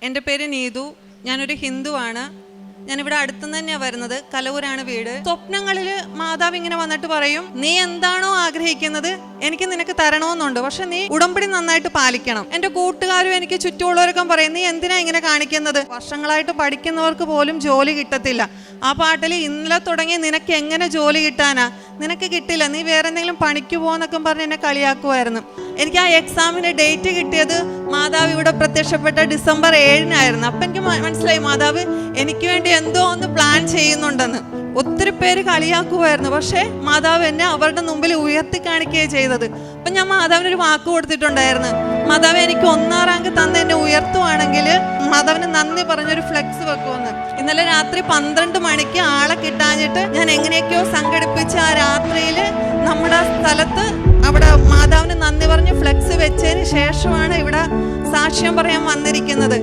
എൻ്റെ പേര് നീതു. ഞാനൊരു ഹിന്ദുവാണ്. ഞാനിവിടെ അടുത്തുനിന്ന് തന്നെയാണ് വരുന്നത്. കലവൂരാണ് വീട്. സ്വപ്നങ്ങളിൽ മാതാവ് ഇങ്ങനെ വന്നിട്ട് പറയും, നീ എന്താണോ ആഗ്രഹിക്കുന്നത് എനിക്ക് നിനക്ക് തരണമെന്നുണ്ട്, പക്ഷെ നീ ഉടമ്പടി നന്നായിട്ട് പാലിക്കണം. എൻ്റെ കൂട്ടുകാരും എനിക്ക് ചുറ്റുമുള്ളവരൊക്കെ പറയും, നീ എന്തിനാ ഇങ്ങനെ കാണിക്കുന്നത്? വർഷങ്ങളായിട്ട് പഠിക്കുന്നവർക്ക് പോലും ജോലി കിട്ടത്തില്ല. ആ പാട്ടിൽ ഇന്നലെ തുടങ്ങി നിനക്ക് എങ്ങനെ ജോലി കിട്ടാനാ, നിനക്ക് കിട്ടില്ല, നീ വേറെ എന്തെങ്കിലും പണിക്ക് പോകുന്നൊക്കെ പറഞ്ഞ് എന്നെ കളിയാക്കുമായിരുന്നു. എനിക്ക് ആ എക്സാമിൻ്റെ ഡേറ്റ് കിട്ടിയത് മാതാവ് ഇവിടെ പ്രത്യക്ഷപ്പെട്ട ഡിസംബർ 7-നായിരുന്നു. അപ്പം എനിക്ക് മനസ്സിലായി മാതാവ് എനിക്ക് വേണ്ടി എന്തോ ഒന്ന് പ്ലാൻ ചെയ്യുന്നുണ്ടെന്ന്. ഒത്തിരി പേര് കളിയാക്കുമായിരുന്നു, പക്ഷേ മാതാവ് എന്നെ അവരുടെ മുമ്പിൽ ഉയർത്തി കാണിക്കുകയാണ് ചെയ്തത്. അപ്പം ഞാൻ മാതാവിനൊരു വാക്ക് കൊടുത്തിട്ടുണ്ടായിരുന്നു, മാതാവ് എനിക്ക് 1-ാം റാങ്ക് തന്ന് എന്നെ ഉയർത്തുവാണെങ്കിൽ മാതാവിന് നന്ദി പറഞ്ഞൊരു ഫ്ലെക്സ് വെക്കുമെന്ന്. ഇന്നലെ രാത്രി 12 മണിക്ക് ആളെ കിട്ടാഞ്ഞിട്ട് ഞാൻ എങ്ങനെയൊക്കെയോ സംഘടിപ്പിച്ച ആ രാത്രിയിൽ നമ്മുടെ സ്ഥലത്ത് അവിടെ മാതാവിന് നന്ദി പറഞ്ഞ് ഫ്ലെക്സ് വെച്ചതിന് ശേഷമാണ് ഇവിടെ സാക്ഷ്യം പറയാൻ വന്നിരിക്കുന്നത്.